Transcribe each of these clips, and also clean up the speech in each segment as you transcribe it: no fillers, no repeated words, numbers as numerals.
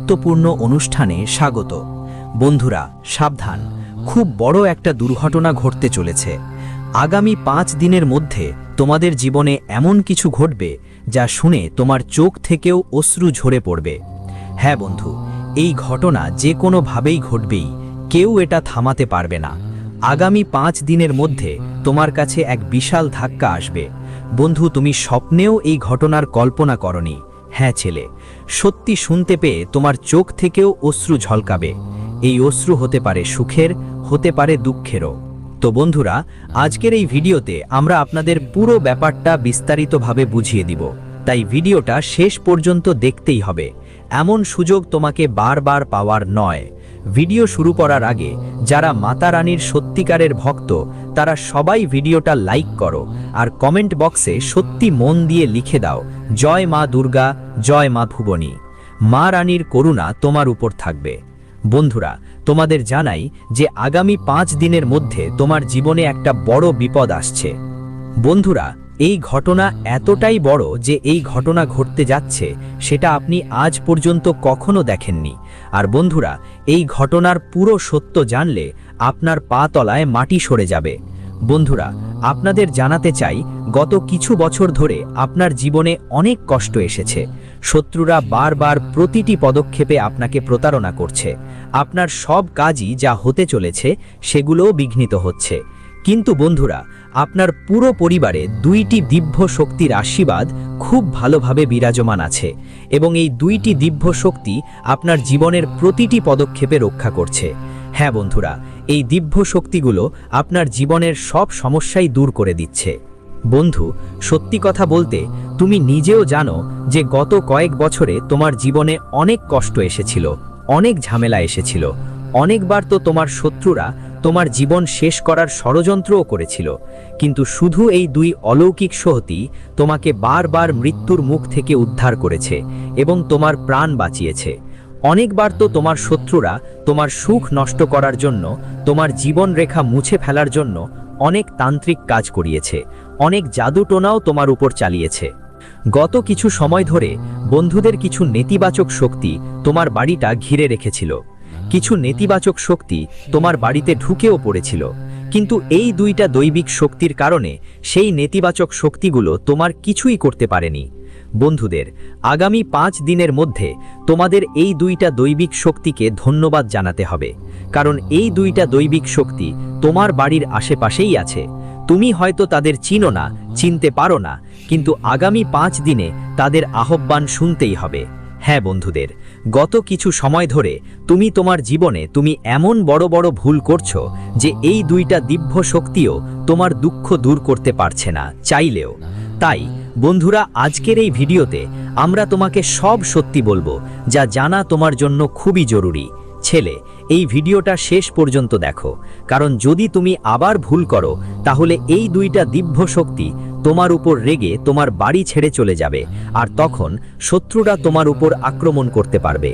গুরুত্বপূর্ণ অনুষ্ঠানে স্বাগত। বন্ধুরা সাবধান, খুব বড় একটা দুর্ঘটনা ঘটতে চলেছে। আগামী 5 দিনের মধ্যে তোমাদের জীবনে এমন কিছু ঘটবে যা শুনে তোমার চোখ থেকেও অশ্রু ঝরে পড়বে। হ্যাঁ বন্ধু, এই ঘটনা যে কোনোভাবেই ঘটবেই, কেউ এটা থামাতে পারবে না। আগামী 5 দিনের মধ্যে তোমার কাছে এক বিশাল ধাক্কা আসবে। বন্ধু, তুমি স্বপ্নেও এই ঘটনার কল্পনা করনি। হ্যাঁ ছেলে, সত্যি শুনতে পেয়ে তোমার চোখ থেকেও অশ্রু ঝলকাবে। এই অশ্রু হতে পারে সুখের, হতে পারে দুঃখেরও। তো বন্ধুরা, আজকের এই ভিডিওতে আমরা আপনাদের পুরো ব্যাপারটা বিস্তারিতভাবে বুঝিয়ে দিব, তাই ভিডিওটা শেষ পর্যন্ত দেখতেই হবে। এমন সুযোগ তোমাকে বারবার পাওয়ার নয়। ভিডিও শুরু করার আগে যারা মাতা রানীর সত্যিকারের ভক্ত, তারা সবাই ভিডিওটা লাইক করো আর কমেন্ট বক্সে সত্যি মন দিয়ে লিখে দাও, জয় মা দুর্গা, জয় মা ভুবনী। মা রানীর করুণা তোমার উপর থাকবে। বন্ধুরা, তোমাদের জানাই যে আগামী 5 দিনের মধ্যে তোমার জীবনে একটা বড় বিপদ আসছে। বন্ধুরা, এই ঘটনা এতটাই বড় যে এই ঘটনা ঘটতে যাচ্ছে সেটা আপনি আজ পর্যন্ত কখনো দেখেননি। আর বন্ধুরা, এই ঘটনার পুরো সত্য জানলে আপনার পা তলায় মাটি সরে যাবে। বন্ধুরা, আপনাদের জানাতে চাই, গত কিছু বছর ধরে আপনার জীবনে অনেক কষ্ট এসেছে। শত্রুরা বারবার প্রতিটি পদক্ষেপে আপনাকে প্রতারণা করছে। আপনার সব কাজই যা হতে চলেছে সেগুলোও বিঘ্নিত হচ্ছে। কিন্তু বন্ধুরা, আপনার পুরো পরিবারে 2টি দিব্য শক্তির আশীর্বাদ খুব ভালোভাবে বিরাজমান আছে এবং এই 2টি দিব্য শক্তি আপনার জীবনের প্রতিটি পদক্ষেপে রক্ষা করছে। হ্যাঁ বন্ধুরা, এই দিব্য শক্তিগুলো আপনার জীবনের সব সমস্যাই দূর করে দিচ্ছে। বন্ধু, সত্যি কথা বলতে তুমি নিজেও জানো যে গত কয়েক বছরে তোমার জীবনে অনেক কষ্ট এসেছিল, অনেক ঝামেলা এসেছিল। অনেকবার তো তোমার শত্রুরা তোমার জীবন শেষ করার ষড়যন্ত্রও করেছিল, কিন্তু শুধু এই 2 অলৌকিক শক্তি তোমাকে বারবার মৃত্যুর মুখ থেকে উদ্ধার করেছে এবং তোমার প্রাণ বাঁচিয়েছে। অনেকবার তো তোমার শত্রুরা তোমার সুখ নষ্ট করার জন্য, তোমার জীবন রেখা মুছে ফেলার জন্য অনেক তান্ত্রিক কাজ করিয়েছে, অনেক জাদুটোনাও তোমার উপর চালিয়েছে। গত কিছু সময় ধরে বন্ধুদের কিছু নেতিবাচক শক্তি তোমার বাড়িটা ঘিরে রেখেছিল। কিছু নেতিবাচক শক্তি তোমার বাড়িতে ঢুকেও পড়েছিল, কিন্তু এই 2টা দৈবিক শক্তির কারণে সেই নেতিবাচক শক্তিগুলো তোমার কিছুই করতে পারেনি। বন্ধুদের, আগামী 5 দিনের মধ্যে তোমাদের এই 2টা দৈবিক শক্তিকে ধন্যবাদ জানাতে হবে, কারণ এই 2টা দৈবিক শক্তি তোমার বাড়ির আশেপাশেই আছে। তুমি হয়তো তাদের চিনো না, চিনতে পারো না, কিন্তু আগামী 5 দিনে তাদের আহ্বান শুনতেই হবে। হ্যাঁ বন্ধুদের, গত কিছু সময় ধরে তুমি তোমার জীবনে এমন বড় বড় ভুল করছো যে এই 2টা দিব্য শক্তিও তোমার দুঃখ দূর করতে পারছে না, চাইলেও। তাই বন্ধুরা, আজকের এই ভিডিওতে আমরা তোমাকে সব সত্যি বলবো, যা জানা তোমার জন্য খুবই জরুরি। ছেলে, এই ভিডিওটা শেষ পর্যন্ত দেখো, কারণ যদি তুমি আবার ভুল করো তাহলে এই 2টা দিব্য শক্তি তোমার উপর রেগে তোমার বাড়ি ছেড়ে চলে যাবে, আর তখন শত্রুরা তোমার উপর আক্রমণ করতে পারবে।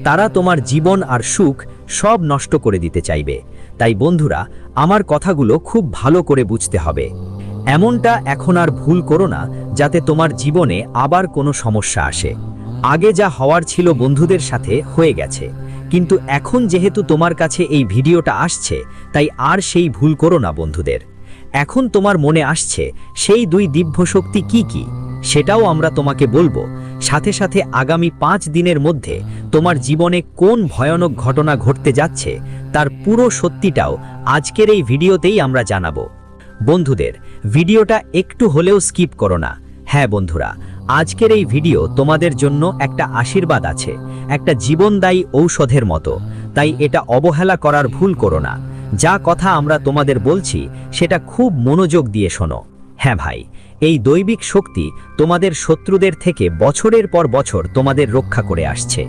তারা তোমার জীবন আর সুখ সব নষ্ট করে দিতে চাইবে। তাই বন্ধুরা, আমার কথাগুলো খুব ভালো করে বুঝতে হবে। এমনটা এখন আর ভুল করো না যাতে তোমার জীবনে আবার কোনো সমস্যা আসে। আগে যা হওয়ার ছিল বন্ধুদের সাথে হয়ে গেছে, কিন্তু এখন যেহেতু তোমার কাছে এই ভিডিওটা আসছে, তাই আর সেই ভুল করো না বন্ধুদের। এখন তোমার মনে আসছে সেই 2 দিব্য শক্তি কি কি, সেটাও আমরা তোমাকে বলবো। সাথে সাথে আগামী 5 দিনের মধ্যে তোমার জীবনে কোন ভয়ানক ঘটনা ঘটতে যাচ্ছে তার পুরো সত্যিটাও আজকের এই ভিডিওতেই আমরা জানাবো। বন্ধুদের, ভিডিওটা একটু হলেও স্কিপ করো না। হ্যাঁ বন্ধুরা, আজকের এই ভিডিও তোমাদের জন্য একটা আশীর্বাদ আছে, একটা জীবনদায়ী ঔষধের মতো। তাই এটা অবহেলা করার ভুল করো না। যা কথা আমরা তোমাদের বলছি সেটা খুব মনোযোগ দিয়ে শোনো। হ্যাঁ ভাই, এই দৈবিক শক্তি তোমাদের শত্রুদের থেকে বছরের পর বছর তোমাদের রক্ষা করে আসছে।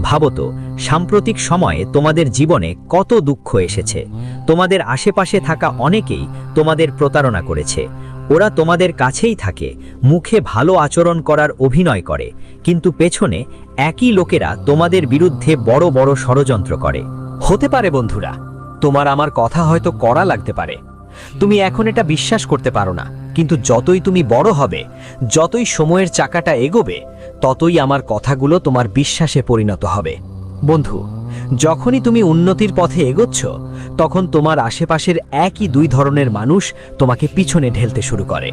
ভাবো তো, সাম্প্রতিক সময়ে তোমাদের জীবনে কত দুঃখ এসেছে। তোমাদের আশেপাশে থাকা অনেকেই তোমাদের প্রতারণা করেছে। ওরা তোমাদের কাছেই থাকে, মুখে ভালো আচরণ করার অভিনয় করে, কিন্তু পেছনে একই লোকেরা তোমাদের বিরুদ্ধে বড় বড় ষড়যন্ত্র করে। হতে পারে বন্ধুরা, তোমার আমার কথা হয়তো কড়া লাগতে পারে, তুমি এখন এটা বিশ্বাস করতে পারো না, কিন্তু যতই তুমি বড় হবে, যতই সময়ের চাকাটা এগোবে, ততই আমার কথাগুলো তোমার বিশ্বাসে পরিণত হবে। বন্ধু, যখনই তুমি উন্নতির পথে এগোচ্ছ তখন তোমার আশেপাশের একই দুই ধরনের মানুষ তোমাকে পিছনে ঢেলতে শুরু করে।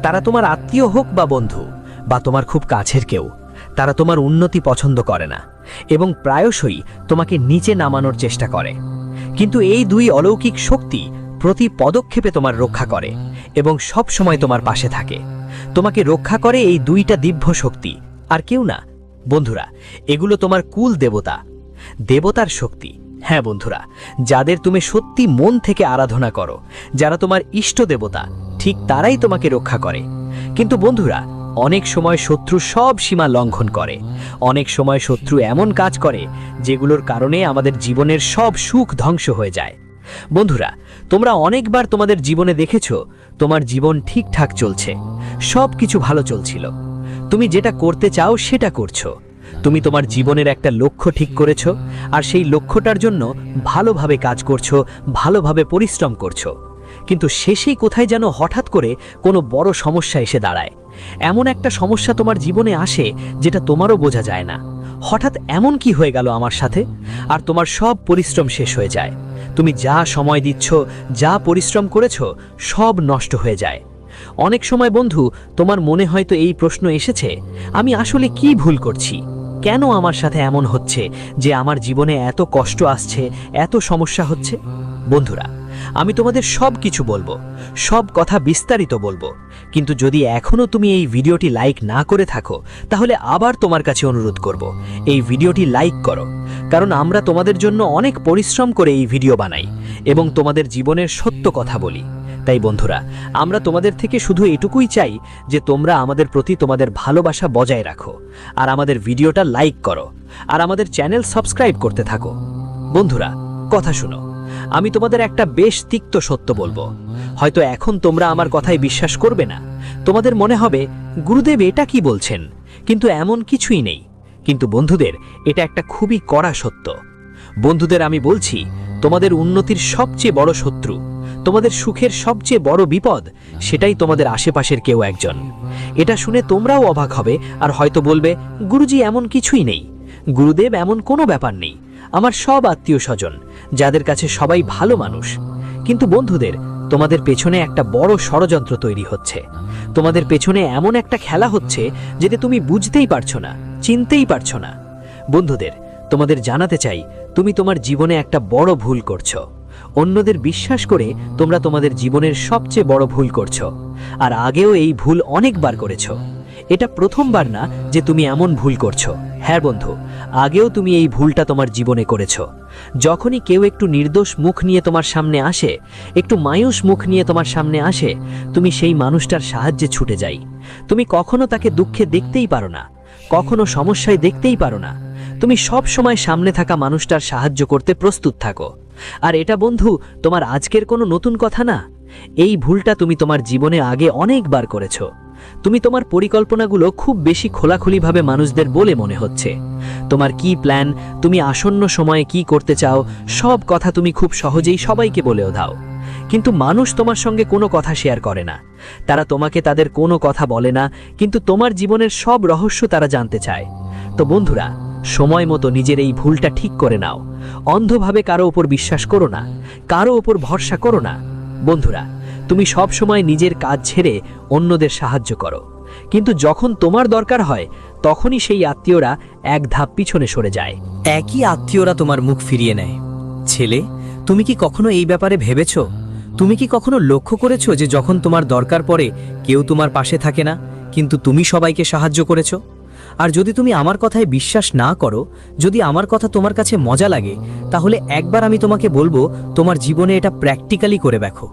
তারা তোমার আত্মীয় হোক বা বন্ধু বা তোমার খুব কাছের কেউ, তারা তোমার উন্নতি পছন্দ করে না এবং প্রায়শই তোমাকে নিচে নামানোর চেষ্টা করে। কিন্তু এই দুই অলৌকিক শক্তি প্রতি পদক্ষেপে তোমার রক্ষা করে এবং সব সময় তোমার পাশে থাকে। তোমাকে রক্ষা করে এই দুইটা দিব্য শক্তি, আর কেউ না। বন্ধুরা, এগুলো তোমার কুল দেবতা, দেবতার শক্তি। হ্যাঁ বন্ধুরা, যাদের তুমি সত্যি মন থেকে আরাধনা করো, যারা তোমার ইষ্ট দেবতা, ঠিক তারাই তোমাকে রক্ষা করে। কিন্তু বন্ধুরা, অনেক সময় শত্রু সব সীমা লঙ্ঘন করে। অনেক সময় শত্রু এমন কাজ করে যেগুলোর কারণে আমাদের জীবনের সব সুখ ধ্বংস হয়ে যায়। বন্ধুরা, তোমরা অনেকবার তোমাদের জীবনে দেখেছো তোমার জীবন ঠিকঠাক চলছে, সব কিছু ভালো চলছিল, তুমি যেটা করতে চাও সেটা করছো, তুমি তোমার জীবনের একটা লক্ষ্য ঠিক করেছো আর সেই লক্ষ্যটার জন্য ভালোভাবে কাজ করছো, ভালোভাবে পরিশ্রম করছো। কিন্তু শেষেই কোথায় যেন হঠাৎ করে কোনো বড় সমস্যা এসে দাঁড়ায়। এমন একটা সমস্যা তোমার জীবনে আসে যেটা তোমারও বোঝা যায় না। হঠাৎ এমন কি হয়ে গেল আমার সাথে, আর তোমার সব পরিশ্রম শেষ হয়ে যায়। তুমি যা সময় দিচ্ছ, যা পরিশ্রম করেছো, সব নষ্ট হয়ে যায়। অনেক সময় বন্ধু, তোমার মনে হয়তো এই প্রশ্ন এসেছে, আমি আসলে কি ভুল করছি? কেন আমার সাথে এমন হচ্ছে যে আমার জীবনে এত কষ্ট আসছে, এত সমস্যা হচ্ছে? বন্ধুরা, আমি তোমাদের সব কিছু বলবো, সব কথা বিস্তারিত বলবো, কিন্তু যদি এখনো তুমি এই ভিডিওটি লাইক না করে থাকো তাহলে আবার তোমার কাছে অনুরোধ করব, এই ভিডিওটি লাইক করো। কারণ আমরা তোমাদের জন্য অনেক পরিশ্রম করে এই ভিডিও বানাই এবং তোমাদের জীবনের সত্য কথা বলি। তাই বন্ধুরা, আমরা তোমাদের থেকে শুধু এটুকুই চাই যে তোমরা আমাদের প্রতি তোমাদের ভালোবাসা বজায় রাখো আর আমাদের ভিডিওটা লাইক করো আর আমাদের চ্যানেল সাবস্ক্রাইব করতে থাকো। বন্ধুরা, কথা শুনো, আমি তোমাদের একটা বেশ তিক্ত সত্য বলবো। হয়তো এখন তোমরা আমার কথায় বিশ্বাস করবে না, তোমাদের মনে হবে গুরুদেব এটা কি বলছেন, কিন্তু এমন কিছুই নেই। কিন্তু বন্ধুদের, এটা একটা খুবই কড়া সত্য। বন্ধুদের, আমি বলছি, তোমাদের উন্নতির সবচেয়ে বড় শত্রু, তোমাদের সুখের সবচেয়ে বড় বিপদ, সেটাই তোমাদের আশেপাশের কেউ একজন। এটা শুনে তোমরাও অবাক হবে আর হয়তো বলবে, গুরুজি এমন কিছুই নেই, গুরুদেব এমন কোনো ব্যাপার নেই, আমার সব আত্মীয় স্বজন, যাদের কাছে সবাই ভালো মানুষ। কিন্তু বন্ধুদের, তোমাদের পেছনে একটা বড় ষড়যন্ত্র তৈরি হচ্ছে। তোমাদের পেছনে এমন একটা খেলা হচ্ছে যেটা তুমি বুঝতেই পারছো না, চিনতেই পারছো না। বন্ধুদের, তোমাদের জানাতে চাই, তুমি তোমার জীবনে একটা বড় ভুল করছো। অন্যদের বিশ্বাস করে তোমরা তোমাদের জীবনের সবচেয়ে বড় ভুল করছো, আর আগেও এই ভুল অনেকবার করেছো। এটা প্রথমবার না যে তুমি এমন ভুল করছো। হ্যাঁ বন্ধু, আগেও তুমি এই ভুলটা তোমার জীবনে করেছো। যখনই কেউ একটু নির্দোষ মুখ নিয়ে তোমার সামনে আসে, একটু মায়ুস মুখ নিয়ে তোমার সামনে আসে, তুমি সেই মানুষটার সাহায্যে ছুটে যাই। তুমি কখনো তাকে দুঃখে দেখতেই পারো না, কখনো সমস্যায় দেখতেই পারো না। তুমি সব সময় সামনে থাকা মানুষটার সাহায্য করতে প্রস্তুত থাকো। আর এটা বন্ধু, তোমার আজকের কোনো নতুন কথা না। এই ভুলটা তুমি তোমার জীবনে আগে অনেকবার করেছো। তুমি তোমার পরিকল্পনাগুলো খুব বেশি খোলাখুলিভাবে মানুষদের বলে মনে হচ্ছে। তোমার কি প্ল্যান, তুমি আসন্ন সময়ে কি করতে চাও, সব কথা তুমি খুব সহজেই সবাইকে বলেও দাও। কিন্তু মানুষ তোমার সঙ্গে কোনো কথা শেয়ার করে না, তারা তোমাকে তাদের কোনো কথা বলে না, কিন্তু তোমার জীবনের সব রহস্য তারা জানতে চায়। তো বন্ধুরা, সময় মতো নিজের এই ভুলটা ঠিক করে নাও। অন্ধভাবে কারো ওপর বিশ্বাস করো না, কারো ওপর ভরসা করো না। বন্ধুরা, তুমি সব সময় নিজের কাজ ছেড়ে অন্যদের সাহায্য করো, কিন্তু যখন তোমার দরকার হয় তখনই সেই আত্মীয়রা এক ধাপ পিছনে সরে যায়। একই আত্মীয়রা তোমার মুখ ফিরিয়ে নেয়। ছেলে, তুমি কি কখনো এই ব্যাপারে ভেবেছো? তুমি কি কখনো লক্ষ্য করেছো যে যখন তোমার দরকার পড়ে কেউ তোমার পাশে থাকে না, কিন্তু তুমি সবাইকে সাহায্য করেছো? আর যদি তুমি আমার কথায় বিশ্বাস না করো, যদি আমার কথা তোমার কাছে মজা লাগে, তাহলে একবার আমি তোমাকে বলবো তোমার জীবনে এটা প্র্যাকটিক্যালি করে দেখো।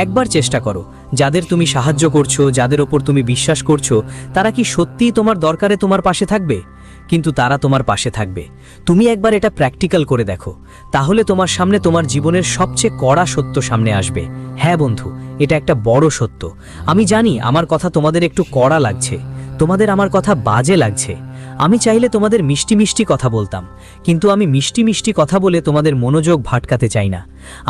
একবার চেষ্টা করো, যাদের তুমি সাহায্য করছো, যাদের ওপর তুমি বিশ্বাস করছো, তারা কি সত্যিই তোমার দরকারে তোমার পাশে থাকবে? কিন্তু তারা তোমার পাশে থাকবে। তুমি একবার এটা প্র্যাকটিক্যাল করে দেখো, তাহলে তোমার সামনে তোমার জীবনের সবচেয়ে কড়া সত্য সামনে আসবে। হ্যাঁ বন্ধু, এটা একটা বড় সত্য। আমি জানি আমার কথা তোমাদের একটু কড়া লাগছে, তোমাদের আমার কথা বাজে লাগছে। আমি চাইলে তোমাদের মিষ্টি মিষ্টি কথা বলতাম, কিন্তু আমি মিষ্টি মিষ্টি কথা বলে তোমাদের মনোযোগ ভাটকাতে চাই না।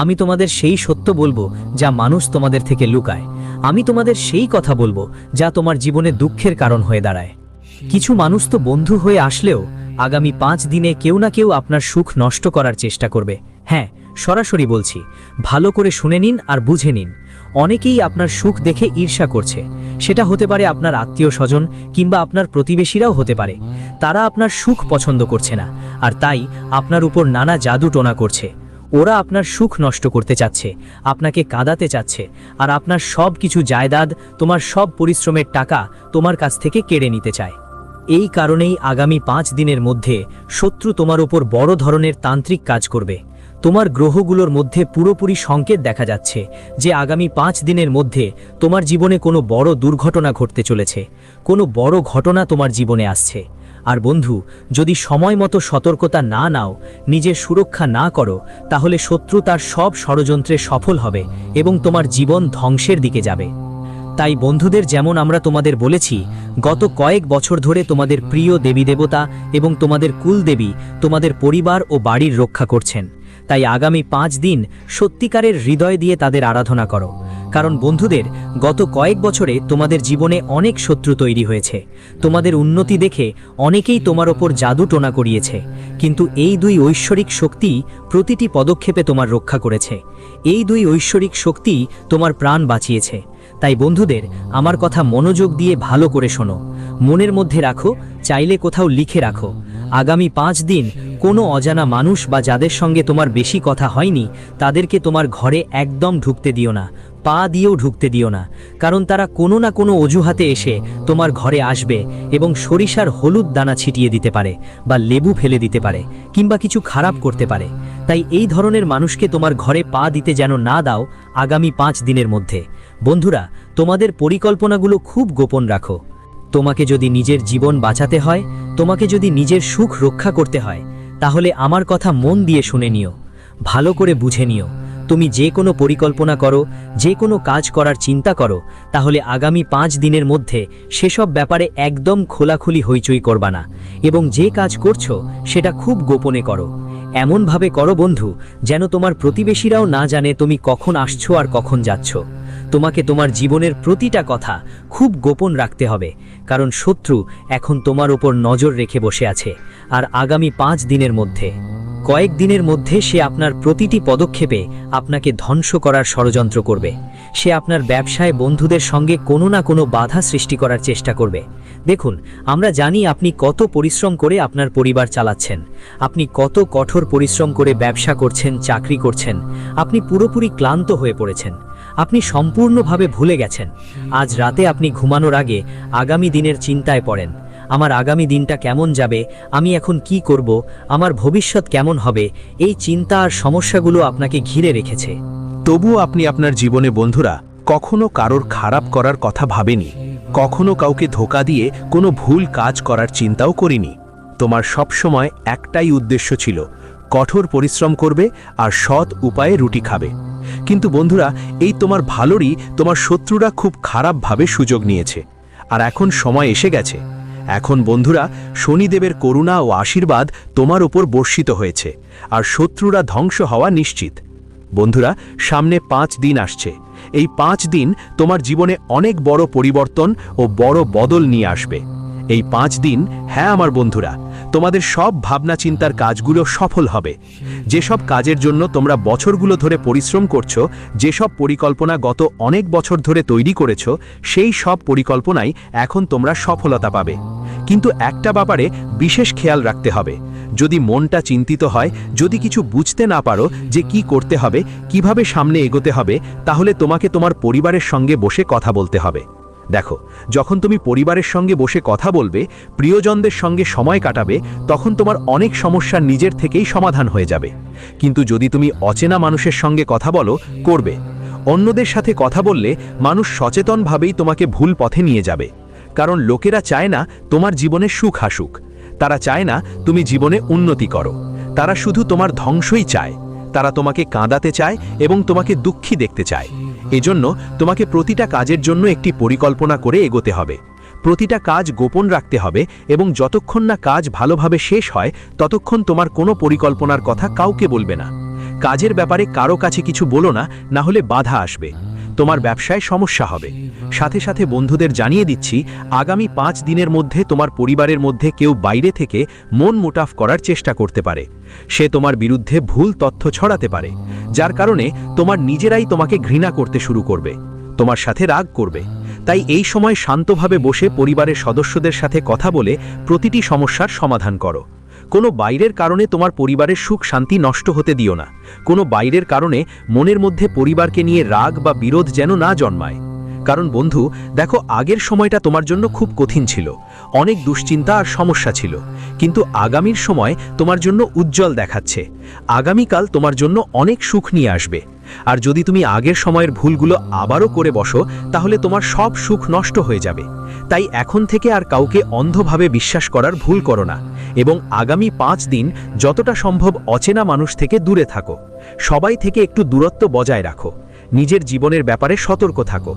আমি তোমাদের সেই সত্য বলবো যা মানুষ তোমাদের থেকে লুকায়। আমি তোমাদের সেই কথা বলবো যা তোমার জীবনে দুঃখের কারণ হয়ে দাঁড়ায়। কিছু মানুষ তো বন্ধু হয়ে আসলেও আগামী 5 দিনে কেউ না কেউ আপনার সুখ নষ্ট করার চেষ্টা করবে। হ্যাঁ, সরাসরি বলছি, ভালো করে শুনে নিন আর বুঝে নিন। অনেকেই আপনার সুখ দেখে ঈর্ষা করছে। সেটা হতে পারে আপনার আত্মীয় স্বজন কিংবা আপনার প্রতিবেশীরাও হতে পারে। তারা আপনার সুখ পছন্দ করছে না, আর তাই আপনার উপর নানা জাদু টোনা করছে। ওরা আপনার সুখ নষ্ট করতে চাচ্ছে, আপনাকে কাঁদাতে চাচ্ছে, আর আপনার সব কিছু জায়দাদ, তোমার সব পরিশ্রমের টাকা তোমার কাছ থেকে কেড়ে নিতে চায়। এই কারণেই আগামী 5 দিনের মধ্যে শত্রু তোমার উপর বড় ধরনের তান্ত্রিক কাজ করবে। তোমার গ্রহগুলোর মধ্যে পুরোপুরি সংকেত দেখা যাচ্ছে যে আগামী 5 দিনের মধ্যে তোমার জীবনে কোনো বড় দুর্ঘটনা ঘটতে চলেছে, কোনো বড় ঘটনা তোমার জীবনে আসছে। আর বন্ধু, যদি সময় মতো সতর্কতা না নাও, নিজের সুরক্ষা না করো, তাহলে শত্রু তার সব ষড়যন্ত্রে সফল হবে এবং তোমার জীবন ধ্বংসের দিকে যাবে। তাই বন্ধুদের, যেমন আমরা তোমাদের বলেছি, গত কয়েক বছর ধরে তোমাদের প্রিয় দেবী দেবতা এবং তোমাদের কুলদেবী তোমাদের পরিবার ও বাড়ির রক্ষা করছেন। তাই আগামী 5 দিন সত্যিকারের হৃদয় দিয়ে তাদের আরাধনা করো। কারণ বন্ধুদের, গত কয়েক বছরে তোমাদের জীবনে অনেক শত্রু তৈরি হয়েছে। তোমাদের উন্নতি দেখে অনেকেই তোমার ওপর জাদু টোনা করিয়েছে, কিন্তু এই 2 ঐশ্বরিক শক্তি প্রতিটি পদক্ষেপে তোমার রক্ষা করেছে। এই 2 ঐশ্বরিক শক্তি তোমার প্রাণ বাঁচিয়েছে। তাই বন্ধুদের, আমার কথা মনোযোগ দিয়ে ভালো করে শোনো, মনের মধ্যে রাখো, চাইলে কোথাও লিখে রাখো। আগামী 5 দিন কোনো অজানা মানুষ বা যাদের সঙ্গে তোমার বেশি কথা হয়নি তাদেরকে তোমার ঘরে একদম ঢুকতে দিও না, পা দিয়েও ঢুকতে দিও না। কারণ তারা কোনো না কোনো অজুহাতে এসে তোমার ঘরে আসবে এবং সরিষার হলুদ দানা ছিটিয়ে দিতে পারে, বা লেবু ফেলে দিতে পারে, কিংবা কিছু খারাপ করতে পারে। তাই এই ধরনের মানুষকে তোমার ঘরে পা দিতে যেন না দাও আগামী 5 দিনের মধ্যে। বন্ধুরা, তোমাদের পরিকল্পনাগুলো খুব গোপন রাখো। তোমাকে যদি নিজের জীবন বাঁচাতে হয়, তোমাকে যদি নিজের সুখ রক্ষা করতে হয়, তাহলে আমার কথা মন দিয়ে শুনে নিও, ভালো করে বুঝে নিও। তুমি যে কোনো পরিকল্পনা করো, যে কোনো কাজ করার চিন্তা করো, তাহলে আগামী 5 দিনের মধ্যে সেসব ব্যাপারে একদম খোলাখুলি হইচই করবা না, এবং যে কাজ করছো সেটা খুব গোপনে করো। এমনভাবে করো বন্ধু, যেন তোমার প্রতিবেশীরাও না জানে তুমি কখন আসছো আর কখন যাচ্ছ। তোমাকে তোমার জীবনের প্রতিটা কথা খুব গোপন রাখতে হবে, কারণ শত্রু এখন তোমার উপর নজর রেখে বসে আছে। আর আগামী 5 দিনের মধ্যে, কয়েক দিনের মধ্যে সে আপনার প্রতিটি পদক্ষেপে আপনাকে ধ্বংস করার ষড়যন্ত্র করবে। সে আপনার ব্যবসায় বন্ধুদের সঙ্গে কোনো না কোনো বাধা সৃষ্টি করার চেষ্টা করবে। দেখুন, আমরা জানি আপনি কত পরিশ্রম করে আপনার পরিবার চালাচ্ছেন, আপনি কত কঠোর পরিশ্রম করে ব্যবসা করছেন, চাকরি করছেন। আপনি পুরোপুরি ক্লান্ত হয়ে পড়েছেন, আপনি সম্পূর্ণভাবে ভুলে গেছেন। আজ রাতে আপনি ঘুমানোর আগে আগামী দিনের চিন্তায় পড়েন। আমার আগামী দিনটা কেমন যাবে, আমি এখন কি করব, আমার ভবিষ্যৎ কেমন হবে, এই চিন্তা আর সমস্যাগুলো আপনাকে ঘিরে রেখেছে। তবুও আপনি আপনার জীবনে বন্ধুরা কখনো কারোর খারাপ করার কথা ভাবেনি, কখনো কাউকে ধোঁকা দিয়ে কোনো ভুল কাজ করার চিন্তাও করিনি। তোমার সবসময় একটাই উদ্দেশ্য ছিল, কঠোর পরিশ্রম করবে আর সৎ উপায়ে রুটি খাবে। কিন্তু বন্ধুরা, এই তোমার ভালোরই তোমার শত্রুরা খুব খারাপভাবে সুযোগ নিয়েছে। আর এখন সময় এসে গেছে। এখন বন্ধুরা, শনিদেবের করুণা ও আশীর্বাদ তোমার উপর বর্ষিত হয়েছে, আর শত্রুরা ধ্বংস হওয়া নিশ্চিত। বন্ধুরা, সামনে 5 দিন আসছে। এই 5 দিন তোমার জীবনে অনেক বড় পরিবর্তন ও বড় বদল নিয়ে আসবে। এই 5 দিন, হ্যাঁ আমার বন্ধুরা, তোমাদের সব ভাবনা চিন্তার কাজগুলো সফল হবে। যেসব কাজের জন্য তোমরা বছরগুলো ধরে পরিশ্রম করছো, যেসব পরিকল্পনা গত অনেক বছর ধরে তৈরি করেছো, সেই সব পরিকল্পনাই এখন তোমরা সফলতা পাবে। কিন্তু একটা ব্যাপারে বিশেষ খেয়াল রাখতে হবে। যদি মনটা চিন্তিত হয়, যদি কিছু বুঝতে না পারো যে কি করতে হবে, কিভাবে সামনে এগোতে হবে, তাহলে তোমাকে তোমার পরিবারের সঙ্গে বসে কথা বলতে হবে। দেখো, যখন তুমি পরিবারের সঙ্গে বসে কথা বলবে, প্রিয়জনদের সঙ্গে সময় কাটাবে, তখন তোমার অনেক সমস্যার নিজের থেকেই সমাধান হয়ে যাবে। কিন্তু যদি তুমি অচেনা মানুষের সঙ্গে কথা বলো, করবে, অন্যদের সাথে কথা বললে মানুষ সচেতনভাবেই তোমাকে ভুল পথে নিয়ে যাবে। কারণ লোকেরা চায় না তোমার জীবনে সুখ আসুক, তারা চায় না তুমি জীবনে উন্নতি করো, তারা শুধু তোমার ধ্বংসই চায়। তারা তোমাকে কাঁদাতে চায় এবং তোমাকে দুঃখী দেখতে চায়। এজন্য তোমাকে প্রতিটা কাজের জন্য একটি পরিকল্পনা করে এগোতে হবে। প্রতিটা কাজ গোপন রাখতে হবে এবং যতক্ষণ না কাজ ভালোভাবে শেষ হয়, ততক্ষণ তোমার কোনো পরিকল্পনার কথা কাউকে বলবে না। কাজের ব্যাপারে কারো কাছে কিছু বলো না, না হলে বাধা আসবে। তোমার ব্যবসায় সমস্যা হবে। সাথে সাথে বন্ধুদের জানিয়ে দিচ্ছি, আগামী 5 দিনের মধ্যে তোমার পরিবারের মধ্যে কেউ বাইরে থেকে মন মোটাফ করার চেষ্টা করতে পারে। সে তোমার বিরুদ্ধে ভুল তথ্য ছড়াতে পারে, যার কারণে তোমার নিজেরাই তোমাকে ঘৃণা করতে শুরু করবে, তোমার সাথে রাগ করবে। তাই এই সময় শান্তভাবে বসে পরিবারের সদস্যদের সাথে কথা বলে প্রতিটি সমস্যার সমাধান করো। কোনো বাইরের কারণে তোমার পরিবারের সুখ শান্তি নষ্ট হতে দিও না। কোনো বাইরের কারণে মনের মধ্যে পরিবারকে নিয়ে রাগ বা বিরোধ যেন না জন্মায়। কারণ বন্ধু, দেখো, আগের সময়টা তোমার জন্য খুব কঠিন ছিল, অনেক দুশ্চিন্তা আর সমস্যা ছিল, কিন্তু আগামীর সময় তোমার জন্য উজ্জ্বল দেখাচ্ছে। আগামীকাল তোমার জন্য অনেক সুখ নিয়ে আসবে। আর যদি তুমি আগের সময়ের ভুলগুলো আবারও করে বসো, তাহলে তোমার সব সুখ নষ্ট হয়ে যাবে। তাই এখন থেকে আর কাউকে অন্ধভাবে বিশ্বাস করার ভুল করো না, এবং আগামী 5 দিন যতটা সম্ভব অচেনা মানুষ থেকে দূরে থাকো। সবাই থেকে একটু দূরত্ব বজায় রাখো। নিজের জীবনের ব্যাপারে সতর্ক থাকো।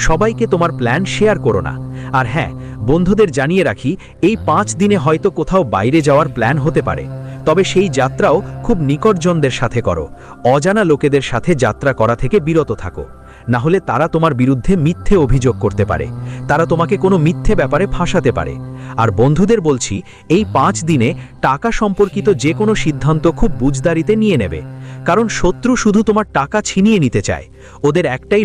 সবাইকে তোমার প্ল্যান শেয়ার করো না। আর হ্যাঁ, বন্ধুদের জানিয়ে রাখি, এই 5 দিনে হয়তো কোথাও বাইরে যাওয়ার প্ল্যান হতে পারে, তবে সেই যাত্রাও খুব নিকটজনদের সাথে করো। অজানা লোকেদের সাথে যাত্রা করা থেকে বিরত থাকো, না হলে তারা তোমার বিরুদ্ধে মিথ্যে অভিযোগ করতে পারে, তারা তোমাকে কোনো মিথ্যে ব্যাপারে ফাঁসাতে পারে। আর বন্ধুদের বলছি, এই 5 দিনে টাকা সম্পর্কিত যে কোনো সিদ্ধান্ত খুব বুঝদারিতে নিয়ে নেবে, কারণ শত্রু শুধু তোমার টাকা ছিনিয়ে নিতে চায়। ওদের একটাই